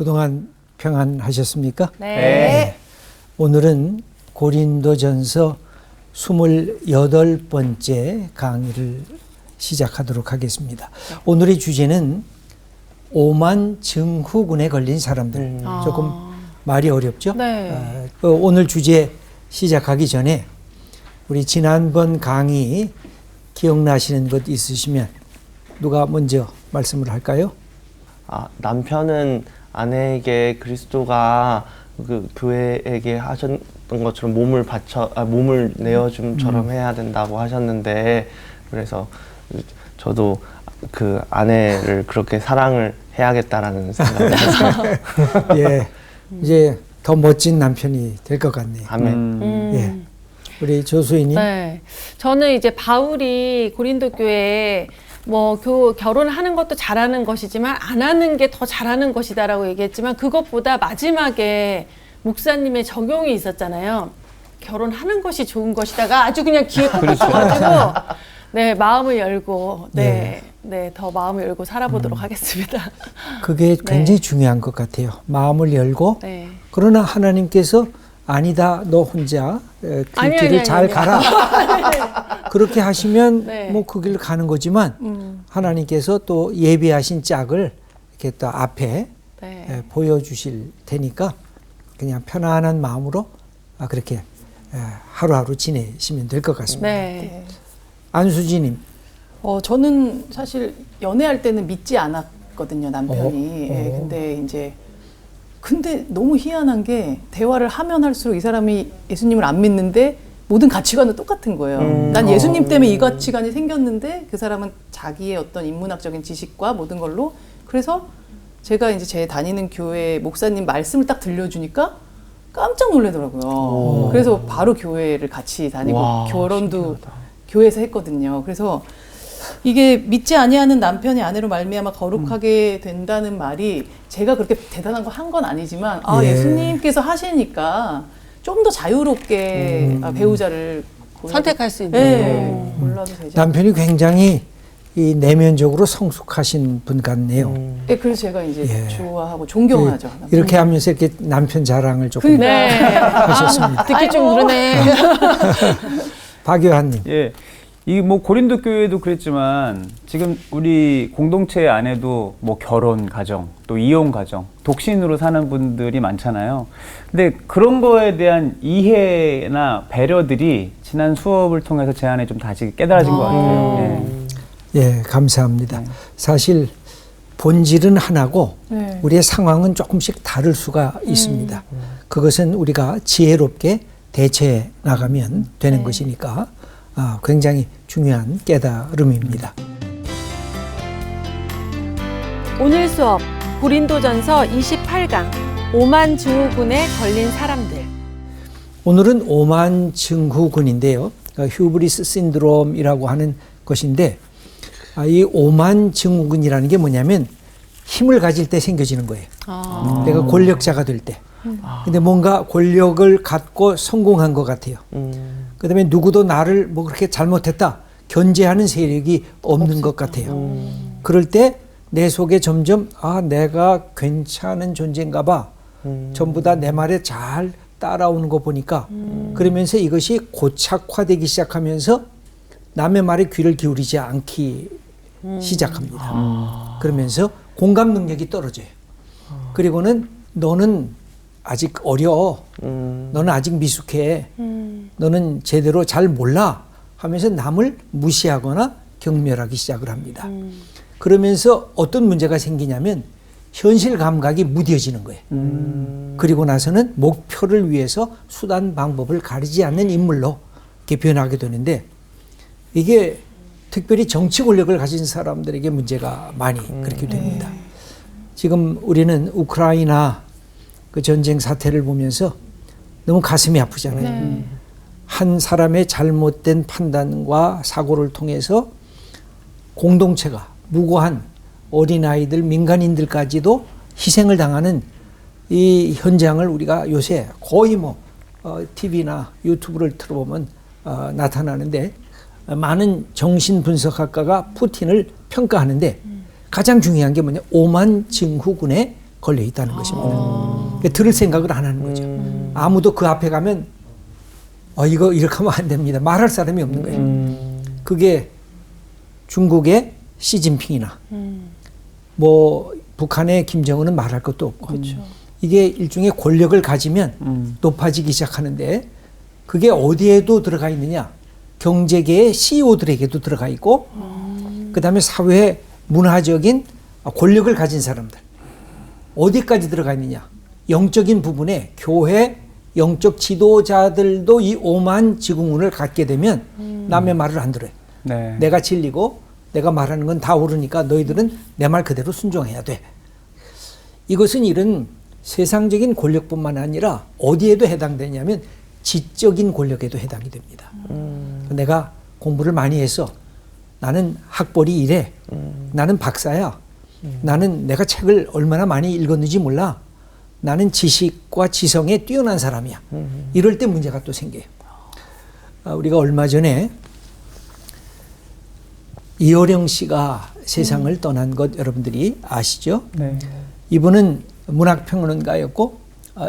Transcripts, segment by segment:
그동안 평안하셨습니까? 네. 오늘은 고린도전서 28번째 강의를 시작하도록 하겠습니다. 오늘의 주제는 오만 증후군에 걸린 사람들. 조금 말이 어렵죠? 네. 오늘 주제 시작하기 전에 우리 지난번 강의 기억나시는 것 있으시면 누가 먼저 말씀을 할까요? 남편은 아내에게 그리스도가 그 교회에게 하셨던 것처럼 몸을 내어줌처럼 해야 된다고 하셨는데, 그래서 저도 그 아내를 그렇게 사랑을 해야겠다라는 생각을 했어요. 예, 이제 더 멋진 남편이 될 것 같네요. 아멘. 예, 우리 조수희님. 네. 저는 이제 바울이 고린도 교회에 결혼하는 것도 잘하는 것이지만 안 하는 게 더 잘하는 것이다라고 얘기했지만, 그것보다 마지막에 목사님의 적용이 있었잖아요. 결혼하는 것이 좋은 것이다가 아주 그냥 귀에 콕 박혀가지고 네, 마음을 열고 더 마음을 열고 살아보도록 하겠습니다. 그게 굉장히 중요한 것 같아요. 마음을 열고. 네. 그러나 하나님께서 아니다, 너 혼자 그 길을 잘 가라. 그렇게 하시면 뭐 그 길을 가는 거지만 하나님께서 또 예비하신 짝을 이렇게 또 앞에 보여주실 테니까 그냥 편안한 마음으로 그렇게 하루하루 지내시면 될 것 같습니다. 네. 안수지님. 저는 사실 연애할 때는 믿지 않았거든요, 남편이. 근데 너무 희한한 게 대화를 하면 할수록 이 사람이 예수님을 안 믿는데 모든 가치관은 똑같은 거예요. 난 예수님 때문에 이 가치관이 생겼는데 그 사람은 자기의 어떤 인문학적인 지식과 모든 걸로. 그래서 제가 이제 제 다니는 교회 목사님 말씀을 딱 들려주니까 깜짝 놀라더라고요. 그래서 바로 교회를 같이 다니고 결혼도 신기하다. 교회에서 했거든요. 그래서 이게 믿지 아니하는 남편이 아내로 말미암아 거룩하게 된다는 말이 제가 그렇게 대단한 거 한 건 아니지만 예수님께서 하시니까 좀 더 자유롭게 배우자를 선택할 수 있는 골라도 되죠. 남편이 굉장히 이 내면적으로 성숙하신 분 같네요. 그래서 제가 이제 좋아하고 존경하죠. 이렇게 하면서 이렇게 남편 자랑을 조금 하셨습니다. 듣기 좀 그러네. 박요한님. 예. 이 고린도 교회도 그랬지만 지금 우리 공동체 안에도 결혼 가정, 또 이혼 가정, 독신으로 사는 분들이 많잖아요. 근데 그런 거에 대한 이해나 배려들이 지난 수업을 통해서 제 안에 좀 다시 깨달아진 것 같아요. 예, 감사합니다. 사실 본질은 하나고 우리의 상황은 조금씩 다를 수가 있습니다. 그것은 우리가 지혜롭게 대처해 나가면 되는 것이니까 굉장히 중요한 깨달음입니다. 오늘 수업 고린도전서 28강 오만 증후군에 걸린 사람들. 오늘은 오만 증후군인데요. 휴브리스 신드롬이라고 하는 것인데, 이 오만 증후군이라는 게 뭐냐면 힘을 가질 때 생겨지는 거예요. 내가 권력자가 될 때. 근데 뭔가 권력을 갖고 성공한 것 같아요. 그 다음에 누구도 나를 그렇게 잘못했다 견제하는 세력이 없는 것 같아요. 그럴 때 내 속에 점점 내가 괜찮은 존재인가 봐. 전부 다 내 말에 잘 따라오는 거 보니까 그러면서 이것이 고착화되기 시작하면서 남의 말에 귀를 기울이지 않기 시작합니다. 그러면서 공감 능력이 떨어져요. 그리고는 너는 아직 어려. 너는 아직 미숙해. 너는 제대로 잘 몰라 하면서 남을 무시하거나 경멸하기 시작을 합니다. 그러면서 어떤 문제가 생기냐면 현실 감각이 무뎌지는 거예요. 그리고 나서는 목표를 위해서 수단 방법을 가리지 않는 인물로 이렇게 변하게 되는데, 이게 특별히 정치 권력을 가진 사람들에게 문제가 많이 그렇게 됩니다. 지금 우리는 우크라이나 그 전쟁 사태를 보면서 너무 가슴이 아프잖아요. 한 사람의 잘못된 판단과 사고를 통해서 공동체가 무고한 어린아이들, 민간인들까지도 희생을 당하는 이 현장을 우리가 요새 거의 TV나 유튜브를 틀어보면 나타나는데, 많은 정신분석학가가 푸틴을 평가하는데 가장 중요한 게 뭐냐, 오만 증후군에 걸려 있다는 것입니다. 그러니까 들을 생각을 안 하는 거죠. 아무도 그 앞에 가면 이거 이렇게 하면 안 됩니다. 말할 사람이 없는 거예요. 그게 중국의 시진핑이나 뭐 북한의 김정은은 말할 것도 없고 그렇죠. 이게 일종의 권력을 가지면 높아지기 시작하는데 그게 어디에도 들어가 있느냐? 경제계의 CEO들에게도 들어가 있고 그다음에 사회 문화적인 권력을 가진 사람들 어디까지 들어가 있느냐? 영적인 부분에 교회 영적 지도자들도 이 오만 지궁운을 갖게 되면 남의 말을 안 들어요. 네. 내가 진리고 내가 말하는 건 다 옳으니까 너희들은 내 말 그대로 순종해야 돼. 이것은 이런 세상적인 권력뿐만 아니라 어디에도 해당되냐면 지적인 권력에도 해당이 됩니다. 내가 공부를 많이 해서 나는 학벌이 이래. 나는 박사야. 나는 내가 책을 얼마나 많이 읽었는지 몰라. 나는 지식과 지성에 뛰어난 사람이야. 이럴 때 문제가 또 생겨요. 우리가 얼마 전에 이어령 씨가 세상을 떠난 것 여러분들이 아시죠? 네. 이분은 문학평론가였고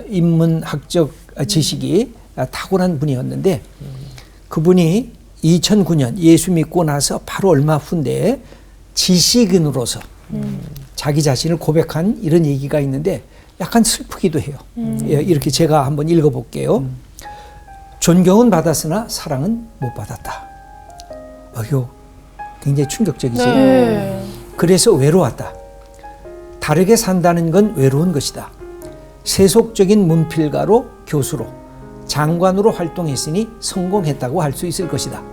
인문학적 지식이 탁월한 분이었는데 그분이 2009년 예수 믿고 나서 바로 얼마 후인데 지식인으로서 자기 자신을 고백한 이런 얘기가 있는데 약간 슬프기도 해요. 이렇게 제가 한번 읽어볼게요. 존경은 받았으나 사랑은 못 받았다. 이거 굉장히 충격적이죠. 네. 그래서 외로웠다. 다르게 산다는 건 외로운 것이다. 세속적인 문필가로 교수로 장관으로 활동했으니 성공했다고 할 수 있을 것이다.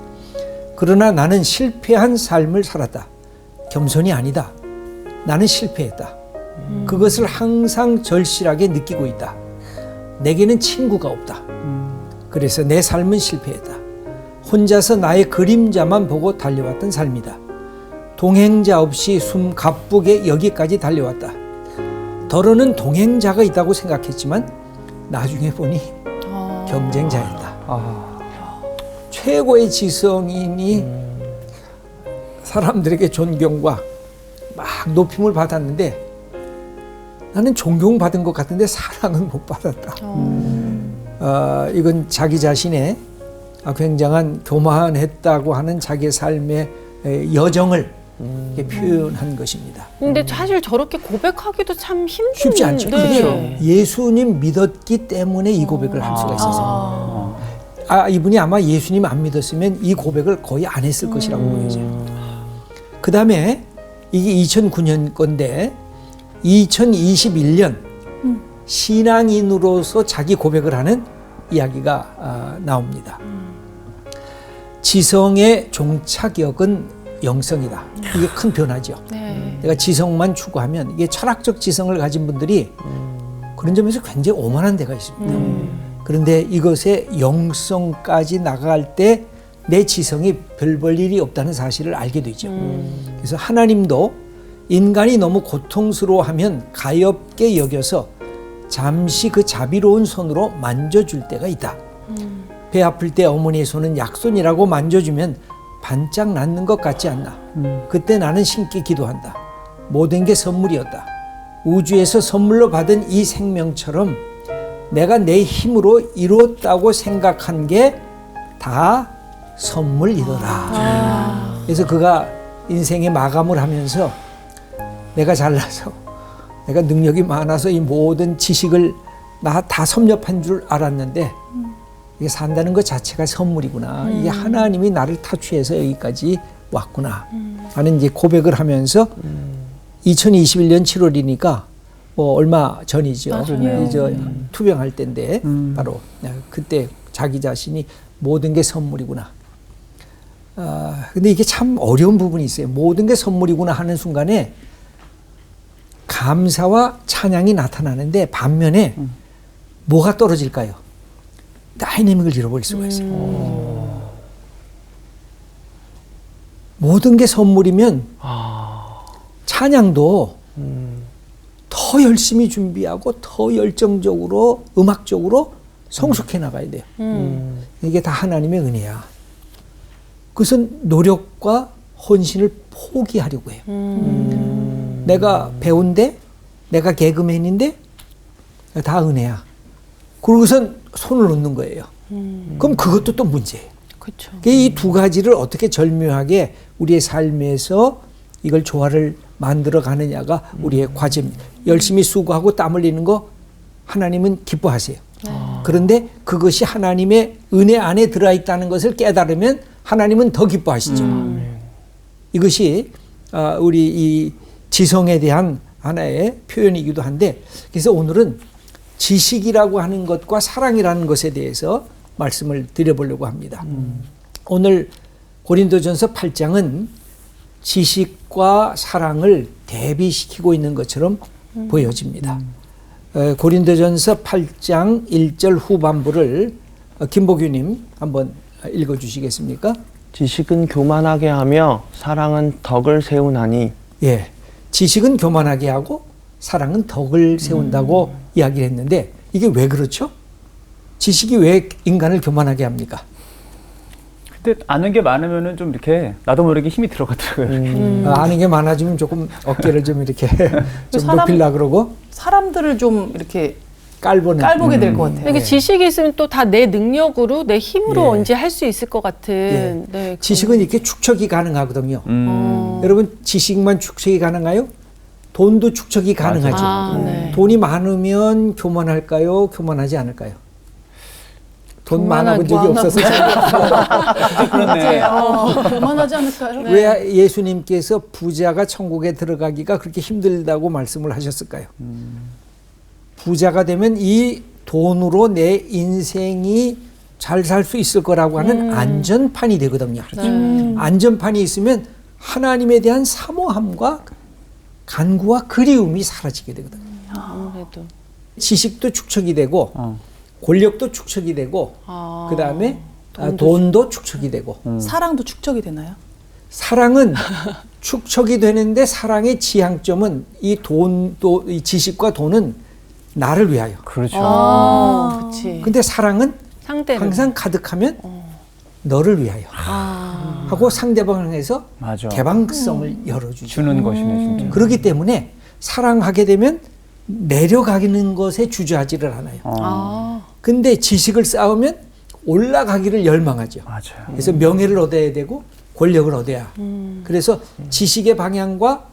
그러나 나는 실패한 삶을 살았다. 겸손이 아니다. 나는 실패했다. 그것을 항상 절실하게 느끼고 있다. 내게는 친구가 없다. 그래서 내 삶은 실패했다. 혼자서 나의 그림자만 보고 달려왔던 삶이다. 동행자 없이 숨 가쁘게 여기까지 달려왔다. 더러는 동행자가 있다고 생각했지만 나중에 보니 경쟁자였다. 최고의 지성인이 사람들에게 존경과 막 높임을 받았는데 나는 존경받은 것 같은데 사랑은 못 받았다. 이건 자기 자신의 굉장한 교만했다고 하는 자기의 삶의 여정을 이렇게 표현한 것입니다. 근데 사실 저렇게 고백하기도 참 힘든. 쉽지 않죠. 네. 그렇죠. 예수님 믿었기 때문에 이 고백을 할 수가 있어서. 이분이 아마 예수님 안 믿었으면 이 고백을 거의 안 했을 것이라고 보여져요. 그 다음에 이게 2009년 건데 2021년 신앙인으로서 자기 고백을 하는 이야기가 나옵니다. 지성의 종착역은 영성이다. 이게 큰 변화죠. 네. 내가 지성만 추구하면 이게 철학적 지성을 가진 분들이 그런 점에서 굉장히 오만한 데가 있습니다. 그런데 이것의 영성까지 나갈 때 내 지성이 별 볼 일이 없다는 사실을 알게 되죠. 그래서 하나님도 인간이 너무 고통스러워하면 가엾게 여겨서 잠시 그 자비로운 손으로 만져줄 때가 있다. 배 아플 때 어머니의 손은 약손이라고 만져주면 반짝 낫는 것 같지 않나. 그때 나는 신께 기도한다. 모든 게 선물이었다. 우주에서 선물로 받은 이 생명처럼 내가 내 힘으로 이루었다고 생각한 게 다 선물이더라. 그래서 그가 인생의 마감을 하면서 내가 잘나서 내가 능력이 많아서 이 모든 지식을 나 다 섭렵한 줄 알았는데 이게 산다는 것 자체가 선물이구나. 이게 하나님이 나를 타취해서 여기까지 왔구나 하는 이제 고백을 하면서 2021년 7월이니까 뭐 얼마 전이죠. 이제 투병할 때인데 바로 그때 자기 자신이 모든 게 선물이구나. 근데 이게 참 어려운 부분이 있어요. 모든 게 선물이구나 하는 순간에 감사와 찬양이 나타나는데 반면에 뭐가 떨어질까요? 다이내믹을 잃어버릴 수가 있어요. 모든 게 선물이면 찬양도 더 열심히 준비하고 더 열정적으로 음악적으로 성숙해 나가야 돼요. 이게 다 하나님의 은혜야. 그것은 노력과 헌신을 포기하려고 해요. 내가 배운데 내가 개그맨인데 다 은혜야. 그러고선 손을 놓는 거예요. 그럼 그것도 또 문제예요. 그렇죠. 이 두 가지를 어떻게 절묘하게 우리의 삶에서 이걸 조화를 만들어 가느냐가 우리의 과제입니다. 열심히 수고하고 땀 흘리는 거 하나님은 기뻐하세요. 그런데 그것이 하나님의 은혜 안에 들어있다는 것을 깨달으면 하나님은 더 기뻐하시죠. 이것이 우리 이 지성에 대한 하나의 표현이기도 한데, 그래서 오늘은 지식이라고 하는 것과 사랑이라는 것에 대해서 말씀을 드려보려고 합니다. 오늘 고린도전서 8장은 지식과 사랑을 대비시키고 있는 것처럼 보여집니다. 고린도전서 8장 1절 후반부를 김보규님 한번 읽어주시겠습니까? 지식은 교만하게 하며 사랑은 덕을 세우나니. 예, 지식은 교만하게 하고 사랑은 덕을 세운다고 이야기를 했는데 이게 왜 그렇죠? 지식이 왜 인간을 교만하게 합니까? 근데 아는 게 많으면은 좀 이렇게 나도 모르게 힘이 들어가더라고요. 아는 게 많아지면 조금 어깨를 좀 이렇게 좀 사람- 높이려고 그러고 사람들을 좀 이렇게 깔보는. 깔보게 될 것 같아요. 이게 지식이 있으면 또 다 내 능력으로 내 힘으로 예. 언제 할 수 있을 것 같은. 네, 지식은 이렇게 축적이 가능하거든요. 어. 여러분 지식만 축적이 가능해요? 돈도 축적이 가능하죠. 네. 돈이 많으면 교만할까요? 교만하지 않을까요? 돈 많아본 적이 없어서 그렇네. 교만하지 않을까요? 왜 예수님께서 부자가 천국에 들어가기가 그렇게 힘들다고 말씀을 하셨을까요? 부자가 되면 이 돈으로 내 인생이 잘 살 수 있을 거라고 하는 안전판이 되거든요. 안전판이 있으면 하나님에 대한 사모함과 간구와 그리움이 사라지게 되거든요. 아무래도. 지식도 축적이 되고 권력도 축적이 되고 아. 그다음에 돈도 축적이 되고 사랑도 축적이 되나요? 사랑은 축적이 되는데 사랑의 지향점은 이 돈도 이 지식과 돈은 나를 위하여. 그렇죠. 그렇지. 근데 사랑은 상대를. 항상 가득하면 너를 위하여 하고 상대방을 향해서 맞아. 개방성을 열어주죠. 주는 것이네 진짜. 그렇기 때문에 사랑하게 되면 내려가는 것에 주저하지를 않아요. 아. 근데 지식을 쌓으면 올라가기를 열망하죠. 맞아요. 그래서 명예를 얻어야 되고 권력을 얻어야. 그래서 지식의 방향과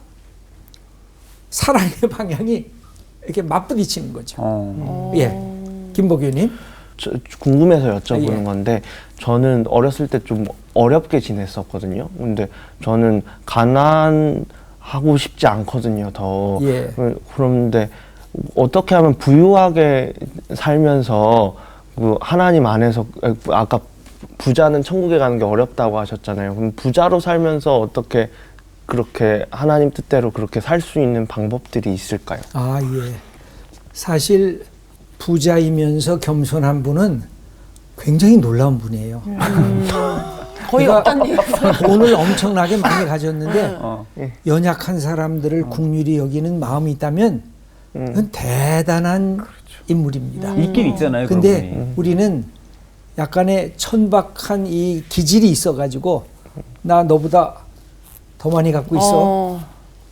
사랑의 방향이 이렇게 맞부딪히는 거죠. 예, 김보규님. 궁금해서 여쭤보는 예. 건데, 저는 어렸을 때 좀 어렵게 지냈었거든요. 근데 저는 가난하고 싶지 않거든요, 더. 예. 그런데 어떻게 하면 부유하게 살면서 그 하나님 안에서, 아까 부자는 천국에 가는 게 어렵다고 하셨잖아요. 그럼 부자로 살면서 어떻게 그렇게 하나님 뜻대로 그렇게 살 수 있는 방법들이 있을까요? 아, 예. 사실 부자이면서 겸손한 분은 굉장히 놀라운 분이에요. 거의 그가 없다는 얘기. 돈을 엄청나게 많이 가졌는데 예. 연약한 사람들을 국률이 여기는 마음이 있다면 그건 대단한 인물입니다. 있긴 있잖아요. 그런 근데 분이. 우리는 약간의 천박한 이 기질이 있어가지고 나 너보다 더 많이 갖고 있어.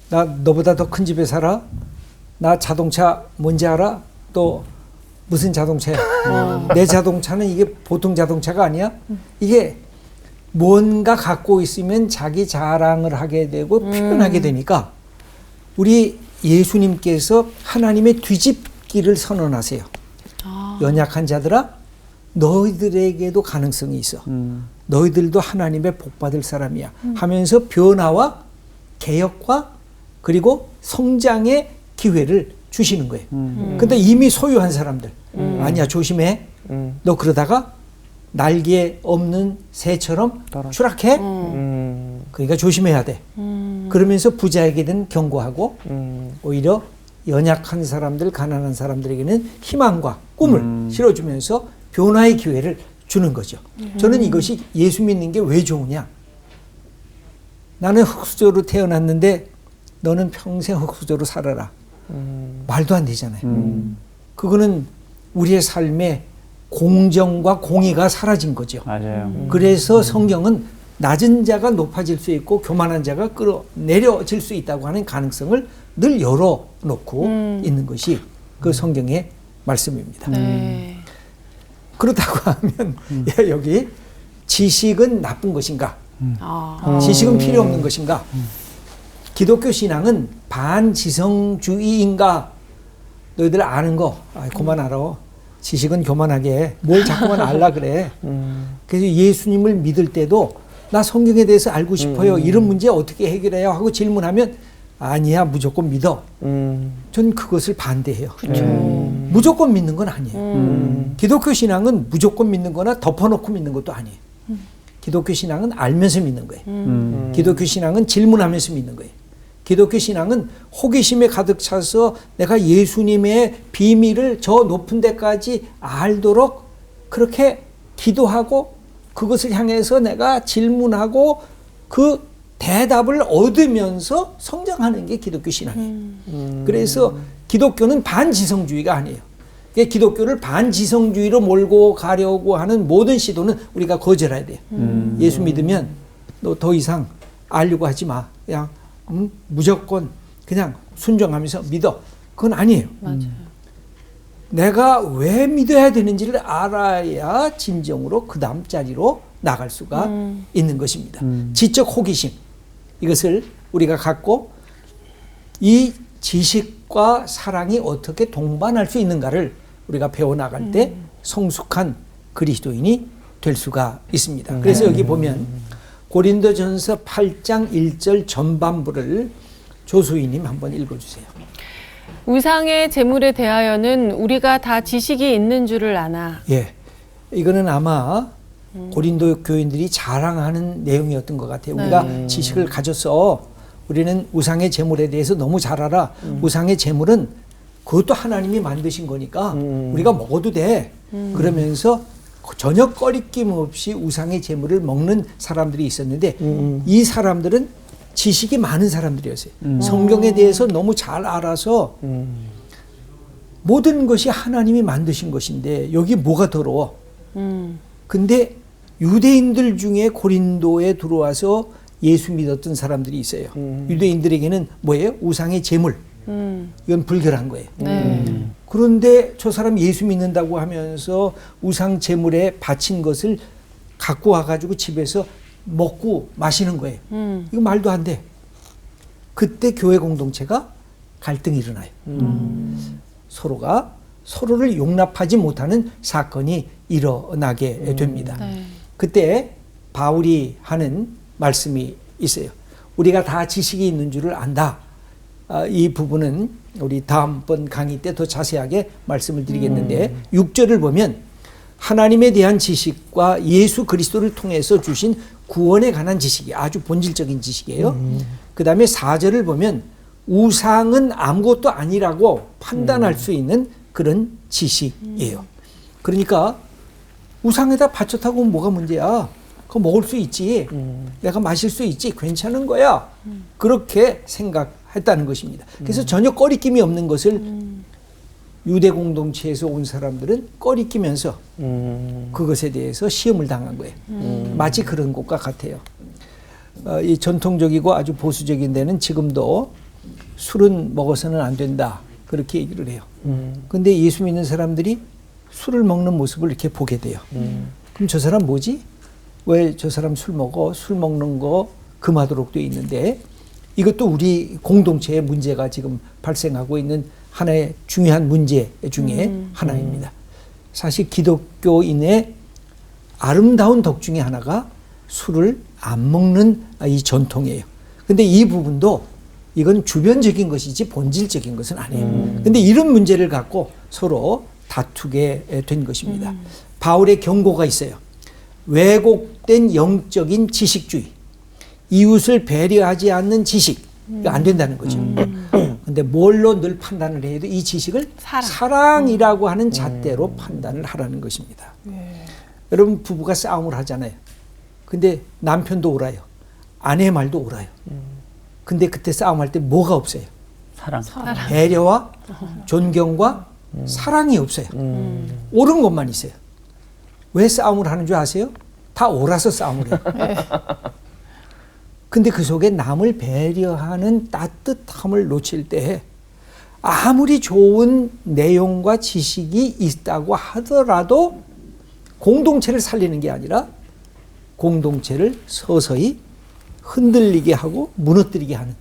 나 너보다 더 큰 집에 살아. 나 자동차 뭔지 알아? 또 무슨 자동차야? 내 자동차는 이게 보통 자동차가 아니야. 이게 뭔가 갖고 있으면 자기 자랑을 하게 되고 표현하게 되니까 우리 예수님께서 하나님의 뒤집기를 선언하세요. 연약한 자들아, 너희들에게도 가능성이 있어. 너희들도 하나님의 복받을 사람이야. 하면서 변화와 개혁과 그리고 성장의 기회를 주시는 거예요. 근데 이미 소유한 사람들, 아니야, 조심해. 너 그러다가 날개 없는 새처럼 추락해. 그러니까 조심해야 돼. 그러면서 부자에게는 경고하고 오히려 연약한 사람들, 가난한 사람들에게는 희망과 꿈을 실어주면서 변화의 기회를 주는 거죠. 저는 이것이 예수 믿는 게 왜 좋으냐. 나는 흙수저로 태어났는데 너는 평생 흙수저로 살아라. 말도 안 되잖아요. 그거는 우리의 삶에 공정과 공의가 사라진 거죠. 맞아요. 그래서 성경은 낮은 자가 높아질 수 있고 교만한 자가 끌어내려질 수 있다고 하는 가능성을 늘 열어놓고 있는 것이 그 성경의 말씀입니다. 네. 그렇다고 하면 여기 지식은 나쁜 것인가? 아. 지식은 필요 없는 것인가? 기독교 신앙은 반지성주의인가? 너희들 아는 거 그만 알아. 지식은 교만하게 뭘 자꾸만 알라 그래. 그래서 예수님을 믿을 때도 나 성경에 대해서 알고 싶어요. 이런 문제 어떻게 해결해요? 하고 질문하면 아니야, 무조건 믿어. 전 그것을 반대해요. 무조건 믿는 건 아니에요. 기독교 신앙은 무조건 믿는 거나 덮어놓고 믿는 것도 아니에요. 기독교 신앙은 알면서 믿는 거예요. 기독교 신앙은 질문하면서 믿는 거예요. 기독교 신앙은 호기심에 가득 차서 내가 예수님의 비밀을 저 높은 데까지 알도록 그렇게 기도하고 그것을 향해서 내가 질문하고 그 대답을 얻으면서 성장하는 게 기독교 신앙이에요. 그래서 기독교는 반지성주의가 아니에요. 기독교를 반지성주의로 몰고 가려고 하는 모든 시도는 우리가 거절해야 돼요. 예수 믿으면 너 더 이상 알려고 하지 마. 그냥 무조건 그냥 순종하면서 믿어. 그건 아니에요. 맞아요. 내가 왜 믿어야 되는지를 알아야 진정으로 그 다음 자리로 나갈 수가 있는 것입니다. 지적 호기심, 이것을 우리가 갖고 이 지식과 사랑이 어떻게 동반할 수 있는가를 우리가 배워나갈 때 성숙한 그리스도인이 될 수가 있습니다. 그래서 여기 보면 고린도전서 8장 1절 전반부를 조수희님 한번 읽어주세요. 우상의 제물에 대하여는 우리가 다 지식이 있는 줄을 아나. 예, 이거는 아마 고린도 교인들이 자랑하는 내용이었던 것 같아요. 우리가 지식을 가져서 우리는 우상의 제물에 대해서 너무 잘 알아. 우상의 제물은 그것도 하나님이 만드신 거니까 우리가 먹어도 돼. 그러면서 전혀 꺼리낌 없이 우상의 제물을 먹는 사람들이 있었는데 이 사람들은 지식이 많은 사람들이었어요. 성경에 대해서 너무 잘 알아서 모든 것이 하나님이 만드신 것인데 여기 뭐가 더러워? 근데 유대인들 중에 고린도에 들어와서 예수 믿었던 사람들이 있어요. 유대인들에게는 뭐예요? 우상의 제물. 이건 불결한 거예요. 네. 그런데 저 사람 예수 믿는다고 하면서 우상 제물에 바친 것을 갖고 와가지고 집에서 먹고 마시는 거예요. 이거 말도 안 돼. 그때 교회 공동체가 갈등이 일어나요. 서로가 서로를 용납하지 못하는 사건이 일어나게 됩니다. 네. 그때 바울이 하는 말씀이 있어요. 우리가 다 지식이 있는 줄을 안다. 이 부분은 우리 다음번 강의 때 더 자세하게 말씀을 드리겠는데 6절을 보면 하나님에 대한 지식과 예수 그리스도를 통해서 주신 구원에 관한 지식이 아주 본질적인 지식이에요. 그 다음에 4절을 보면 우상은 아무것도 아니라고 판단할 수 있는 그런 지식이에요. 그러니까 우상에다 바쳤다고 뭐가 문제야? 그거 먹을 수 있지. 내가 마실 수 있지. 괜찮은 거야. 그렇게 생각했다는 것입니다. 그래서 전혀 꺼리낌이 없는 것을 유대 공동체에서 온 사람들은 꺼리끼면서 그것에 대해서 시험을 당한 거예요. 마치 그런 것과 같아요. 이 전통적이고 아주 보수적인 데는 지금도 술은 먹어서는 안 된다. 그렇게 얘기를 해요. 근데 예수 믿는 사람들이 술을 먹는 모습을 이렇게 보게 돼요. 그럼 저 사람 뭐지? 왜 저 사람 술 먹어? 술 먹는 거 금하도록 돼 있는데 이것도 우리 공동체의 문제가 지금 발생하고 있는 하나의 중요한 문제 중에 하나입니다. 사실 기독교인의 아름다운 덕 중에 하나가 술을 안 먹는 이 전통이에요. 근데 이 부분도 이건 주변적인 것이지 본질적인 것은 아니에요. 근데 이런 문제를 갖고 서로 다투게 된 것입니다. 바울의 경고가 있어요. 왜곡된 영적인 지식주의, 이웃을 배려하지 않는 지식, 안 된다는 거죠. 근데 뭘로 늘 판단을 해야 돼? 이 지식을 사랑이라고 하는 잣대로 판단을 하라는 것입니다. 여러분 부부가 싸움을 하잖아요. 근데 남편도 옳아요. 아내의 말도 옳아요. 근데 그때 싸움할 때 뭐가 없어요? 사랑. 배려와 존경과 사랑이 없어요. 옳은 것만 있어요. 왜 싸움을 하는 줄 아세요? 다 옳아서 싸움을 해요. 근데 그 속에 남을 배려하는 따뜻함을 놓칠 때 아무리 좋은 내용과 지식이 있다고 하더라도 공동체를 살리는 게 아니라 공동체를 서서히 흔들리게 하고 무너뜨리게 하는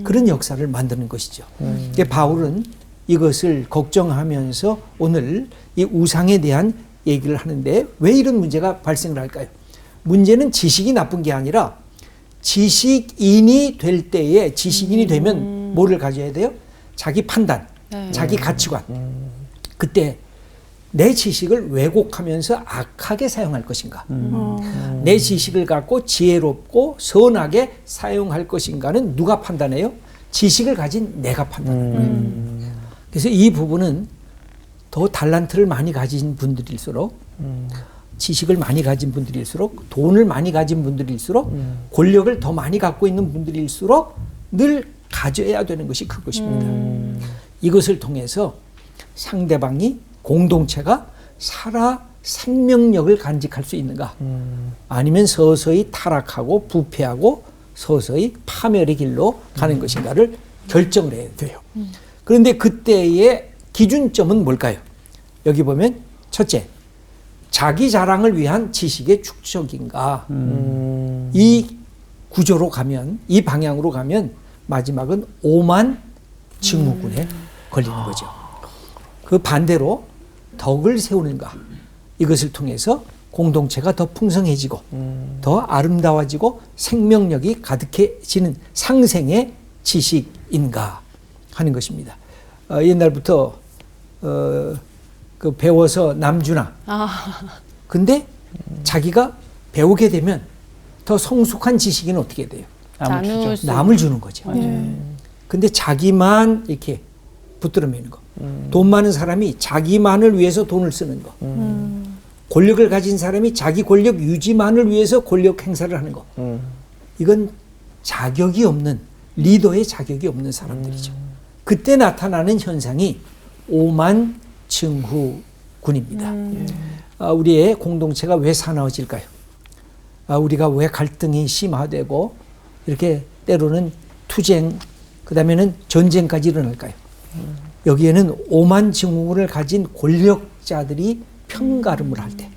그런 역사를 만드는 것이죠. 그러니까 바울은 이것을 걱정하면서 오늘 이 우상에 대한 얘기를 하는데 왜 이런 문제가 발생을 할까요? 문제는 지식이 나쁜 게 아니라 지식인이 될 때에 지식인이 되면 뭐를 가져야 돼요? 자기 판단, 자기 가치관. 그때 내 지식을 왜곡하면서 악하게 사용할 것인가? 내 지식을 갖고 지혜롭고 선하게 사용할 것인가는 누가 판단해요? 지식을 가진 내가 판단하는 거예요. 그래서 이 부분은 더 달란트를 많이 가진 분들일수록 지식을 많이 가진 분들일수록 돈을 많이 가진 분들일수록 권력을 더 많이 갖고 있는 분들일수록 늘 가져야 되는 것이 그것입니다. 이것을 통해서 상대방이 공동체가 살아 생명력을 간직할 수 있는가 아니면 서서히 타락하고 부패하고 서서히 파멸의 길로 가는 것인가를 결정을 해야 돼요. 그런데 그때의 기준점은 뭘까요? 여기 보면 첫째, 자기 자랑을 위한 지식의 축적인가. 이 구조로 가면, 이 방향으로 가면 마지막은 오만 증후군에 걸리는 거죠. 그 반대로 덕을 세우는가. 이것을 통해서 공동체가 더 풍성해지고 더 아름다워지고 생명력이 가득해지는 상생의 지식인가 하는 것입니다. 옛날부터 그 배워서 남주나. 근데 자기가 배우게 되면 더 성숙한 지식인은 어떻게 돼요? 남을 주는 거죠. 근데 자기만 이렇게 붙들어 매는 거. 돈 많은 사람이 자기만을 위해서 돈을 쓰는 거. 권력을 가진 사람이 자기 권력 유지만을 위해서 권력 행사를 하는 거. 이건 자격이 없는, 리더의 자격이 없는 사람들이죠. 그때 나타나는 현상이 오만 증후군입니다. 우리의 공동체가 왜 사나워질까요? 우리가 왜 갈등이 심화되고 이렇게 때로는 투쟁, 그 다음에는 전쟁까지 일어날까요? 여기에는 오만 증후군을 가진 권력자들이 편가름을 할 때,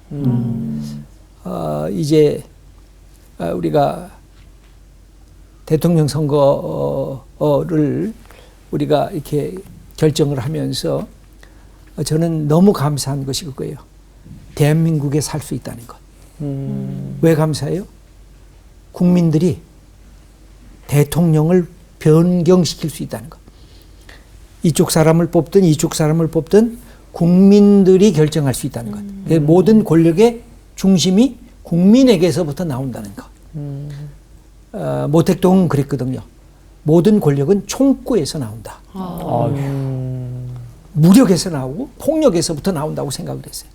이제 우리가 대통령 선거를 우리가 이렇게 결정을 하면서 저는 너무 감사한 것이 그거예요. 대한민국에 살 수 있다는 것. 왜 감사해요? 국민들이 대통령을 변경시킬 수 있다는 것. 이쪽 사람을 뽑든 이쪽 사람을 뽑든 국민들이 결정할 수 있다는 것. 모든 권력의 중심이 국민에게서부터 나온다는 것. 모택동은 그랬거든요. 모든 권력은 총구에서 나온다. 무력에서 나오고 폭력에서부터 나온다고 생각을 했어요.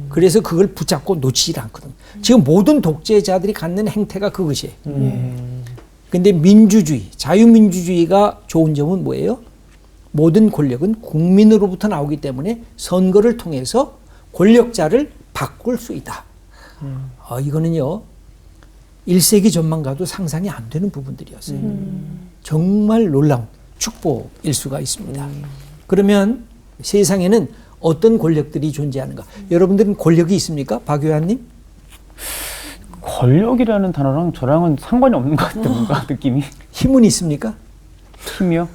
그래서 그걸 붙잡고 놓치질 않거든요. 지금 모든 독재자들이 갖는 행태가 그것이에요. 근데 민주주의, 자유민주주의가 좋은 점은 뭐예요? 모든 권력은 국민으로부터 나오기 때문에 선거를 통해서 권력자를 바꿀 수 있다. 이거는요, 1세기 전만 가도 상상이 안 되는 부분들이었어요. 정말 놀라운 축복일 수가 있습니다. 그러면 세상에는 어떤 권력들이 존재하는가? 여러분들은 권력이 있습니까? 박 의원님? 권력이라는 단어랑 저랑은 상관이 없는 것 같은 뭔가 느낌이. 힘은 있습니까? 힘이요?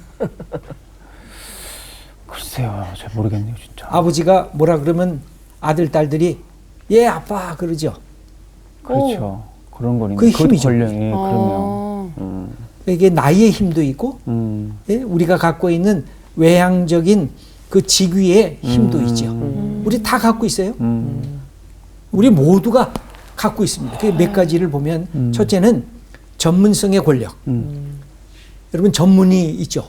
글쎄요, 잘 모르겠네요, 진짜. 아버지가 뭐라 그러면 아들, 딸들이 예, 아빠 그러죠. 그렇죠. 그런 거니까. 그게 힘이죠. 권력이 그러면. 이게 나이의 힘도 있고, 예? 우리가 갖고 있는 외향적인 그 직위의 힘도 있죠. 우리 다 갖고 있어요. 우리 모두가 갖고 있습니다. 그 몇 가지를 보면 첫째는 전문성의 권력. 여러분 전문이 있죠.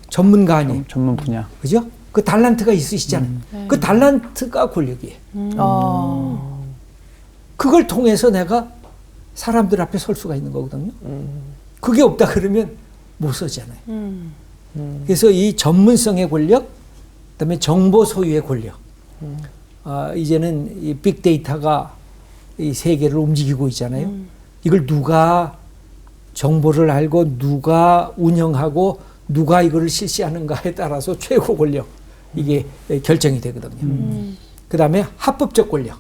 전문가 아니에요. 전문 분야. 그죠? 그 달란트가 있으시잖아요. 그 달란트가 권력이에요. 그걸 통해서 내가 사람들 앞에 설 수가 있는 거거든요. 그게 없다 그러면 못 서잖아요. 그래서 이 전문성의 권력, 그다음에 정보 소유의 권력. 이제는 이 빅데이터가 이 세계를 움직이고 있잖아요. 이걸 누가 정보를 알고 누가 운영하고 누가 이거를 실시하는가에 따라서 최고 권력 이게 결정이 되거든요. 그다음에 합법적 권력,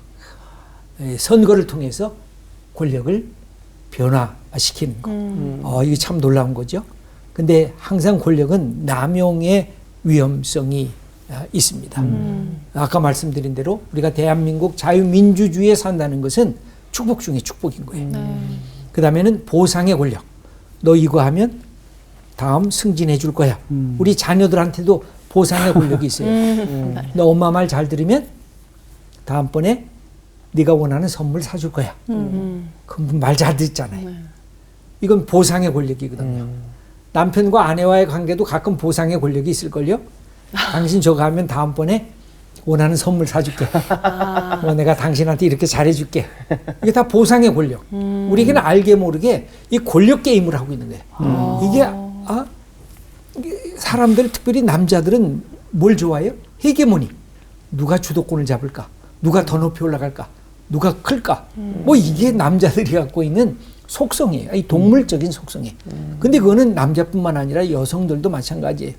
선거를 통해서 권력을 변화시키는 거. 이게 참 놀라운 거죠. 근데 항상 권력은 남용의 위험성이 있습니다. 아까 말씀드린 대로 우리가 대한민국 자유민주주의에 산다는 것은 축복 중에 축복인 거예요. 그 다음에는 보상의 권력. 너 이거 하면 다음 승진해 줄 거야. 우리 자녀들한테도 보상의 권력이 있어요. 너 엄마 말 잘 들으면 다음번에 네가 원하는 선물 사줄 거야. 그럼 말 잘 듣잖아요. 이건 보상의 권력이거든요. 남편과 아내와의 관계도 가끔 보상의 권력이 있을걸요. 당신 저거 하면 다음번에 원하는 선물 사줄게. 뭐 내가 당신한테 이렇게 잘해줄게. 이게 다 보상의 권력. 우리에게는 알게 모르게 이 권력 게임을 하고 있는 거예요. 이게 사람들, 특별히 남자들은 뭘 좋아해요? 헤게모니. 누가 주도권을 잡을까? 누가 더 높이 올라갈까? 누가 클까? 뭐 이게 남자들이 갖고 있는 속성이에요. 이 동물적인 속성이에요. 근데 그거는 남자뿐만 아니라 여성들도 마찬가지예요.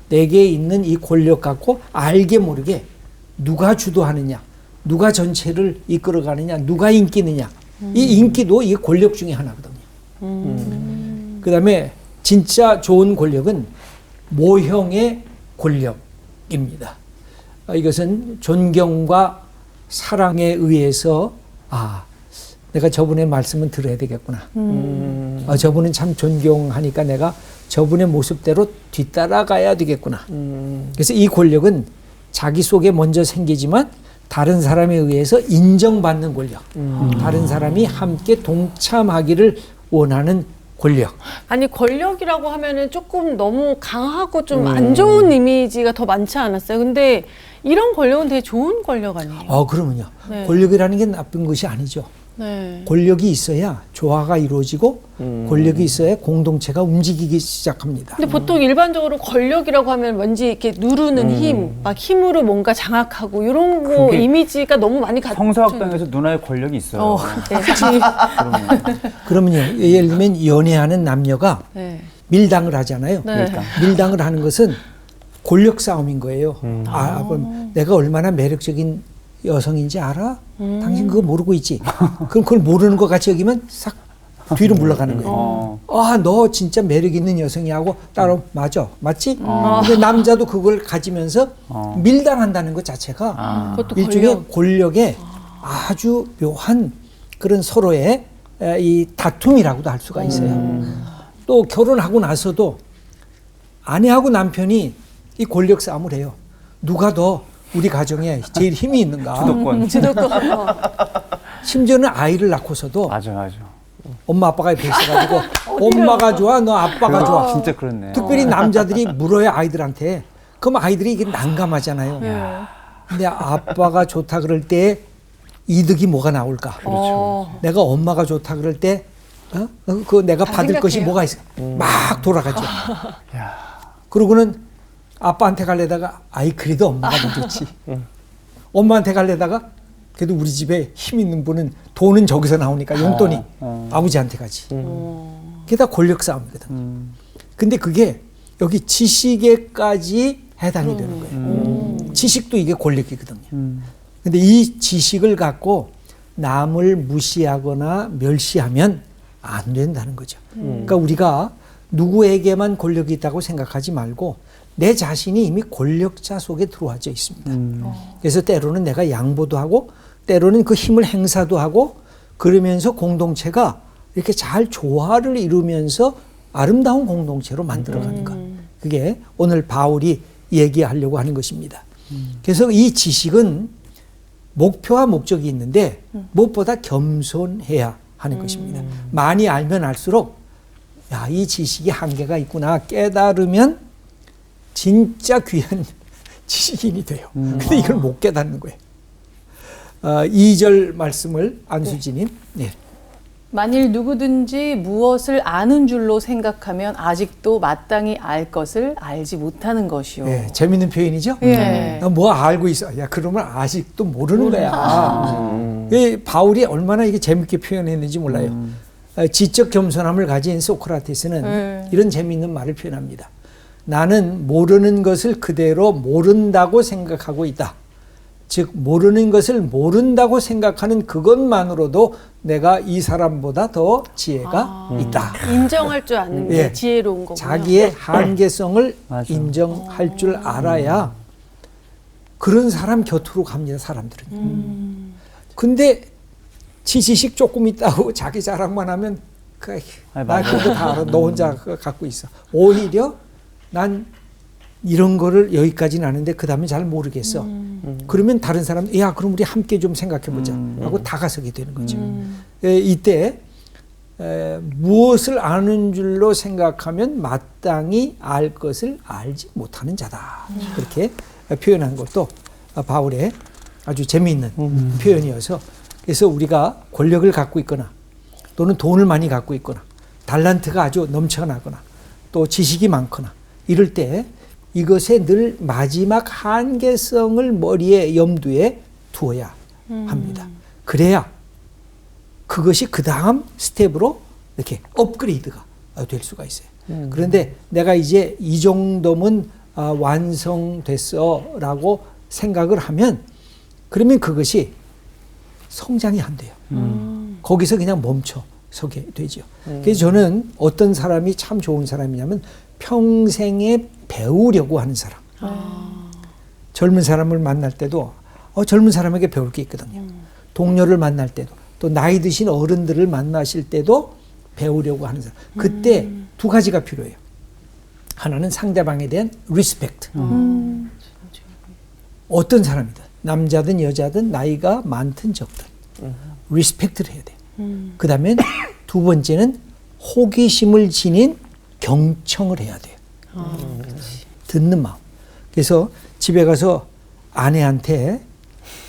내게 있는 이 권력 갖고 알게 모르게 누가 주도하느냐, 누가 전체를 이끌어가느냐, 누가 인기느냐. 이 인기도 이 권력 중에 하나거든요. 그 다음에 진짜 좋은 권력은 모형의 권력입니다. 이것은 존경과 사랑에 의해서 내가 저분의 말씀은 들어야 되겠구나. 저분은 참 존경하니까 내가 저분의 모습대로 뒤따라가야 되겠구나. 그래서 이 권력은 자기 속에 먼저 생기지만 다른 사람에 의해서 인정받는 권력. 다른 사람이 함께 동참하기를 원하는 권력. 아니 권력이라고 하면은 조금 너무 강하고 좀 안 좋은 이미지가 더 많지 않았어요? 근데 이런 권력은 되게 좋은 권력 아니에요? 그러면요. 네. 권력이라는 게 나쁜 것이 아니죠. 네. 권력이 있어야 조화가 이루어지고 권력이 있어야 공동체가 움직이기 시작합니다. 근데 보통 일반적으로 권력이라고 하면 왠지 이렇게 누르는 힘, 막 힘으로 뭔가 장악하고 이런 거 그게 이미지가 너무 많이 성서학당에서 누나의 권력이 있어요. 네. 그러면요. 예를 들면 연애하는 남녀가 네. 밀당을 하잖아요. 네. 그러니까. 밀당을 하는 것은 권력 싸움인 거예요. 그럼 내가 얼마나 매력적인 여성인지 알아? 당신 그거 모르고 있지? 그럼 그걸 모르는 것 같이 여기면 싹 뒤로 물러가는 거예요. 너 진짜 매력 있는 여성이 하고 따로 맞지? 근데 남자도 그걸 가지면서 밀당한다는 것 자체가 그것도 일종의 권력의 아주 묘한 그런 서로의 이 다툼이라고도 할 수가 있어요. 또 결혼하고 나서도 아내하고 남편이 이 권력 싸움을 해요. 누가 더 우리 가정에 제일 힘이 있는가. 주도권. 심지어는 아이를 낳고서도 맞아. 엄마 아빠가 옆에 있어가지고 엄마가 좋아 너 아빠가 좋아. 진짜 그렇네. 특별히 남자들이 물어요 아이들한테. 그럼 아이들이 이게 난감하잖아요. 근데 아빠가 좋다 그럴 때 이득이 뭐가 나올까. 그렇죠. 내가 엄마가 좋다 그럴 때 그 내가 받을 것이 뭐가 있어. 막 돌아가죠. 그러고는 아빠한테 갈래다가 그래도 엄마가 더 좋지. 엄마한테 갈래다가 그래도 우리 집에 힘 있는 분은 돈은 저기서 나오니까 용돈이 아버지한테 가지. 그게 다 권력 싸움이거든. 근데 그게 여기 지식에까지 해당이 되는 거예요. 지식도 이게 권력이거든요. 근데 이 지식을 갖고 남을 무시하거나 멸시하면 안 된다는 거죠. 그러니까 우리가 누구에게만 권력이 있다고 생각하지 말고 내 자신이 이미 권력자 속에 들어와져 있습니다. 그래서 때로는 내가 양보도 하고 때로는 그 힘을 행사도 하고 그러면서 공동체가 이렇게 잘 조화를 이루면서 아름다운 공동체로 만들어가는 것. 그게 오늘 바울이 얘기하려고 하는 것입니다. 그래서 이 지식은 목표와 목적이 있는데 무엇보다 겸손해야 하는 것입니다. 많이 알면 알수록 이 지식이 한계가 있구나 깨달으면 진짜 귀한 지식인이 돼요. 근데 이걸 못 깨닫는 거예요. 2절 말씀을 안수진님. 네. 만일 누구든지 무엇을 아는 줄로 생각하면 아직도 마땅히 알 것을 알지 못하는 것이요. 네, 재밌는 표현이죠? 예. 뭐 알고 있어. 그러면 아직도 모르는 거야. 바울이 얼마나 이게 재밌게 표현했는지 몰라요. 지적 겸손함을 가진 소크라테스는 이런 재미있는 말을 표현합니다. 나는 모르는 것을 그대로 모른다고 생각하고 있다. 즉 모르는 것을 모른다고 생각하는 그것만으로도 내가 이 사람보다 더 지혜가 있다. 인정할 줄 아는 게 예. 지혜로운 거군요. 자기의 한계성을 맞아. 인정할 줄 알아야 그런 사람 곁으로 갑니다. 사람들은. 근데 지식 조금 있다고 자기 자랑만 하면 아니, 나 맞아. 그거 다 알아. 너 혼자 갖고 있어. 오히려 난 이런 거를 여기까지는 아는데 그 다음에 잘 모르겠어. 그러면 다른 사람, 야 그럼 우리 함께 좀 생각해보자 하고 다가서게 되는 거죠. 이때 무엇을 아는 줄로 생각하면 마땅히 알 것을 알지 못하는 자다. 그렇게 표현한 것도 바울의 아주 재미있는 표현이어서, 그래서 우리가 권력을 갖고 있거나 또는 돈을 많이 갖고 있거나 달란트가 아주 넘쳐나거나 또 지식이 많거나 이럴 때 이것에 늘 마지막 한계성을 머리에 염두에 두어야 합니다. 그래야 그것이 그 다음 스텝으로 이렇게 업그레이드가 될 수가 있어요. 그런데 내가 이제 이 정도면 완성됐어 라고 생각을 하면 그러면 그것이 성장이 안 돼요. 거기서 그냥 멈춰 서게 되죠. 그래서 저는 어떤 사람이 참 좋은 사람이냐면 평생에 배우려고 하는 사람. 젊은 사람을 만날 때도 젊은 사람에게 배울 게 있거든요. 동료를 만날 때도 또 나이 드신 어른들을 만나실 때도 배우려고 하는 사람. 그때 두 가지가 필요해요. 하나는 상대방에 대한 리스펙트. 어떤 사람이든 남자든 여자든 나이가 많든 적든 리스펙트를 해야 돼요. 그 다음에 두 번째는 호기심을 지닌 경청을 해야 돼요. 듣는 마음. 그래서 집에 가서 아내한테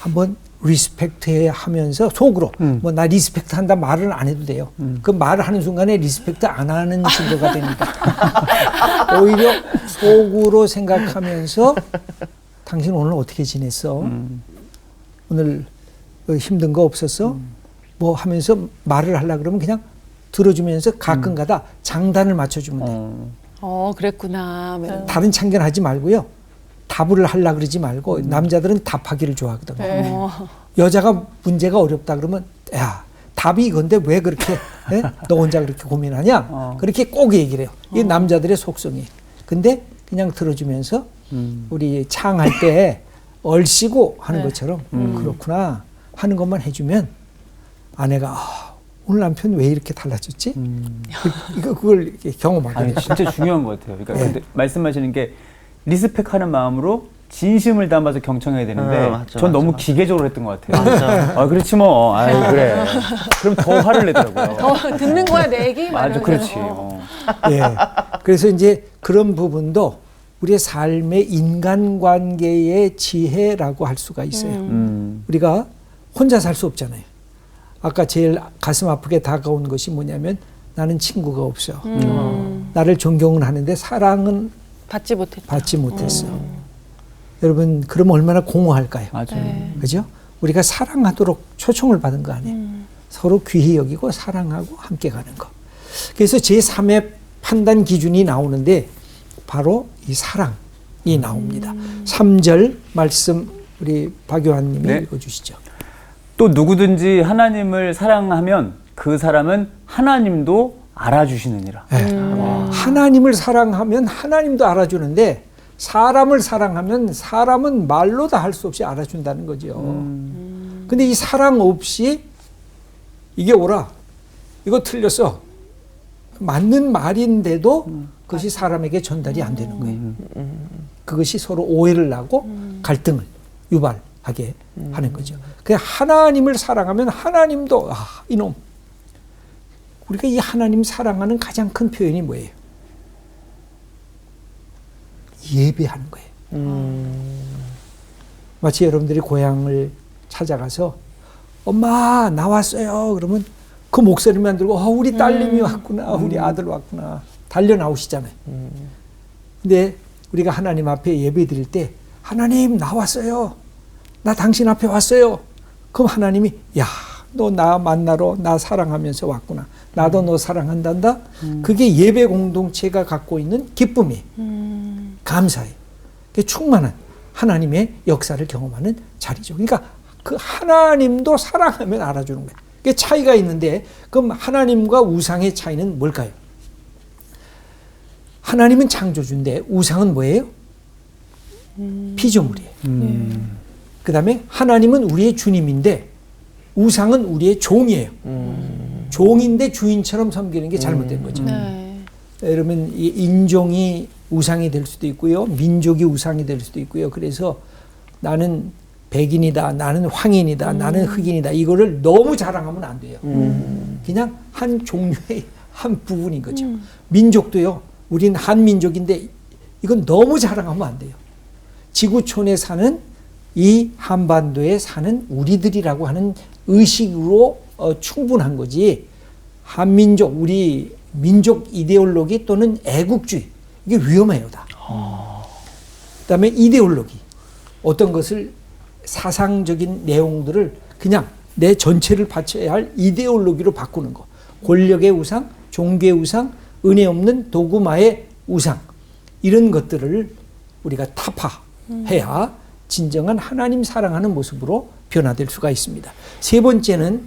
한번 리스펙트 하면서 속으로 뭐 나 리스펙트 한다 말을 안 해도 돼요. 그 말을 하는 순간에 리스펙트 안 하는 친구가 되니까 오히려 속으로 생각하면서 당신 오늘 어떻게 지냈어? 오늘 힘든 거 없었어? 뭐 하면서 말을 하려고 그러면 그냥 들어주면서 가끔 가다 장단을 맞춰주면 돼요. 그랬구나. 다른 참견하지 말고요. 답을 하려고 그러지 말고 남자들은 답하기를 좋아하거든요. 여자가 문제가 어렵다 그러면 야 답이 이건데 왜 그렇게 너 혼자 그렇게 고민하냐? 그렇게 꼭 얘기를 해요. 이게 남자들의 속성이에요. 근데 그냥 들어주면서 우리 창할 때 얼씨고 하는 것처럼 그렇구나 하는 것만 해주면 아내가 오늘 남편 왜 이렇게 달라졌지? 그걸 이렇게 경험하게 아니 돼요. 진짜 중요한 것 같아요. 그러니까 근데 말씀하시는 게 리스펙하는 마음으로 진심을 담아서 경청해야 되는데 맞아, 전 너무 맞아. 기계적으로 했던 것 같아요. 맞아. 그렇지 뭐. 아이 그래. 그럼 더 화를 내더라고요. 더 듣는 거야 내 얘기? 맞아, 그렇지. 예. 그래서 이제 그런 부분도 우리의 삶의 인간관계의 지혜라고 할 수가 있어요. 우리가 혼자 살 수 없잖아요. 아까 제일 가슴 아프게 다가온 것이 뭐냐면 나는 친구가 없어. 나를 존경은 하는데 사랑은 받지 못했다. 받지 못했어. 여러분 그럼 얼마나 공허할까요? 맞아요. 그죠? 우리가 사랑하도록 초청을 받은 거 아니에요. 서로 귀히 여기고 사랑하고 함께 가는 거. 그래서 제3의 판단 기준이 나오는데 바로 이 사랑이 나옵니다. 3절 말씀 우리 박요한 님이 네. 읽어주시죠. 또 누구든지 하나님을 사랑하면 그 사람은 하나님도 알아주시느니라. 하나님을 사랑하면 하나님도 알아주는데 사람을 사랑하면 사람은 말로 다 할 수 없이 알아준다는 거죠. 근데 이 사랑 없이 이게 옳아, 이거 틀렸어, 맞는 말인데도 그것이 사람에게 전달이 안 되는 거예요. 그것이 서로 오해를 나고 갈등을 유발하게 하는 거죠. 그냥 하나님을 사랑하면 하나님도 이놈. 우리가 이 하나님 사랑하는 가장 큰 표현이 뭐예요? 예배하는 거예요. 마치 여러분들이 고향을 찾아가서 엄마 나왔어요 그러면 그 목소리만 들고 우리 딸님이 왔구나, 우리 아들 왔구나 달려 나오시잖아요. 근데 우리가 하나님 앞에 예배 드릴 때 하나님 나왔어요, 나 당신 앞에 왔어요. 그럼 하나님이 야 너 나 만나러 나 사랑하면서 왔구나. 나도 너 사랑한단다. 그게 예배 공동체가 갖고 있는 기쁨이 감사예요. 그게 충만한 하나님의 역사를 경험하는 자리죠. 그러니까 그 하나님도 사랑하면 알아주는 거예요. 그게 차이가 있는데 그럼 하나님과 우상의 차이는 뭘까요? 하나님은 창조주인데 우상은 뭐예요? 피조물이에요. 그 다음에 하나님은 우리의 주님인데 우상은 우리의 종이에요. 종인데 주인처럼 섬기는 게 잘못된 거죠. 네. 여러분 이 인종이 우상이 될 수도 있고요. 민족이 우상이 될 수도 있고요. 그래서 나는 백인이다. 나는 황인이다. 나는 흑인이다. 이거를 너무 자랑하면 안 돼요. 그냥 한 종류의 한 부분인 거죠. 민족도요. 우린 한민족인데 이건 너무 자랑하면 안 돼요. 지구촌에 사는 이 한반도에 사는 우리들이라고 하는 의식으로 충분한 거지. 한민족, 우리 민족 이데올로기 또는 애국주의 이게 위험해요 다. 그다음에 이데올로기 어떤 것을 사상적인 내용들을 그냥 내 전체를 바쳐야 할 이데올로기로 바꾸는 거. 권력의 우상, 종교의 우상, 은혜 없는 도구마의 우상 이런 것들을 우리가 타파해야 진정한 하나님 사랑하는 모습으로 변화될 수가 있습니다. 세 번째는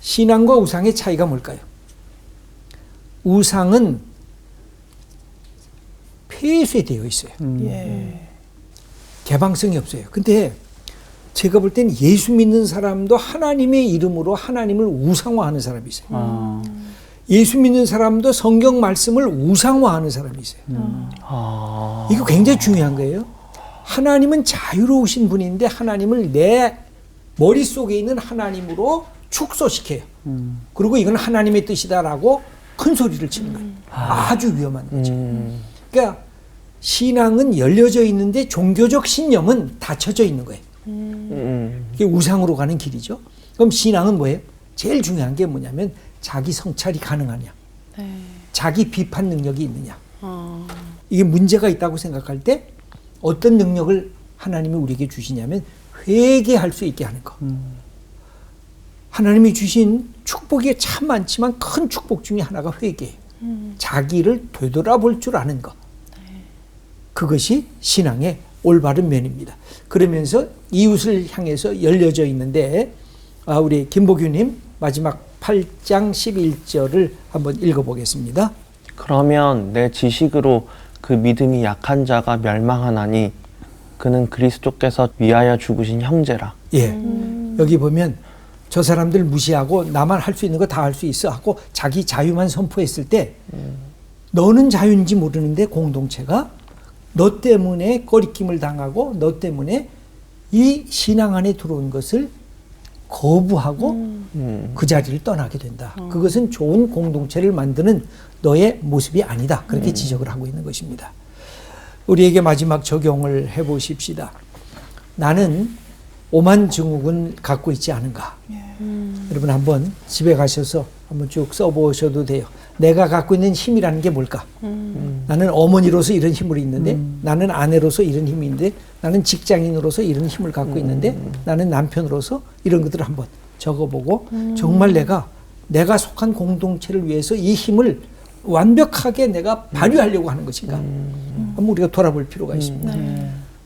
신앙과 우상의 차이가 뭘까요? 우상은 폐쇄되어 있어요. 예. 개방성이 없어요. 근데 제가 볼 땐 예수 믿는 사람도 하나님의 이름으로 하나님을 우상화하는 사람이 있어요. 아. 예수 믿는 사람도 성경 말씀을 우상화하는 사람이 있어요. 이거 굉장히 중요한 거예요. 하나님은 자유로우신 분인데 하나님을 내 머릿속에 있는 하나님으로 축소시켜요. 그리고 이건 하나님의 뜻이다라고 큰 소리를 치는 거예요. 아주 위험한 거죠. 그러니까 신앙은 열려져 있는데 종교적 신념은 닫혀져 있는 거예요. 이게 우상으로 가는 길이죠. 그럼 신앙은 뭐예요? 제일 중요한 게 뭐냐면 자기 성찰이 가능하냐, 네. 자기 비판 능력이 있느냐. 이게 문제가 있다고 생각할 때 어떤 능력을 하나님이 우리에게 주시냐면 회개할 수 있게 하는 거. 하나님이 주신 축복이 참 많지만 큰 축복 중에 하나가 회개예요. 자기를 되돌아볼 줄 아는 것. 그것이 신앙의 올바른 면입니다. 그러면서 이웃을 향해서 열려져 있는데 우리 김보규님 마지막 8장 11절을 한번 읽어보겠습니다. 그러면 내 지식으로 그 믿음이 약한 자가 멸망하나니 그는 그리스도께서 위하여 죽으신 형제라. 예, 여기 보면 저 사람들 무시하고 나만 할 수 있는 거 다 할 수 있어 하고 자기 자유만 선포했을 때 너는 자유인지 모르는데 공동체가 너 때문에 꺼리낌을 당하고 너 때문에 이 신앙 안에 들어온 것을 거부하고 그 자리를 떠나게 된다. 그것은 좋은 공동체를 만드는 너의 모습이 아니다. 그렇게 지적을 하고 있는 것입니다. 우리에게 마지막 적용을 해보십시다. 나는 오만 증후군 갖고 있지 않은가? 여러분 한번 집에 가셔서 한번 쭉 써보셔도 돼요. 내가 갖고 있는 힘이라는 게 뭘까? 나는 어머니로서 이런 힘을 있는데 나는 아내로서 이런 힘이 있는데 나는 직장인으로서 이런 힘을 갖고 있는데 나는 남편으로서 이런 것들을 한번 적어보고 정말 내가 속한 공동체를 위해서 이 힘을 완벽하게 내가 발휘하려고 하는 것인가? 한번 우리가 돌아볼 필요가 있습니다.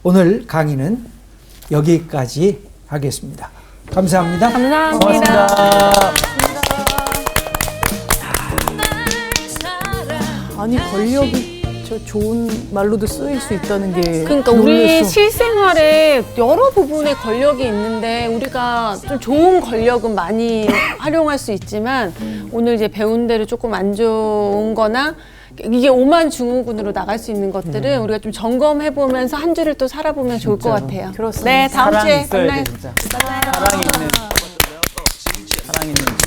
오늘 강의는 여기까지 하겠습니다. 감사합니다. 감사합니다. 아니 권력이 저 좋은 말로도 쓰일 수 있다는 게 그러니까 우리 놀랐어. 실생활에 여러 부분의 권력이 있는데 우리가 좀 좋은 권력은 많이 활용할 수 있지만 오늘 이제 배운 대로 조금 안 좋은 거나 이게 오만 증후군으로 나갈 수 있는 것들은 우리가 좀 점검해 보면서 한 주를 또 살아보면 좋을 것 같아요. 그렇습니다. 네, 다음 사랑이 주에 있어야 돼 만나요. 진짜. 사랑 있는 집.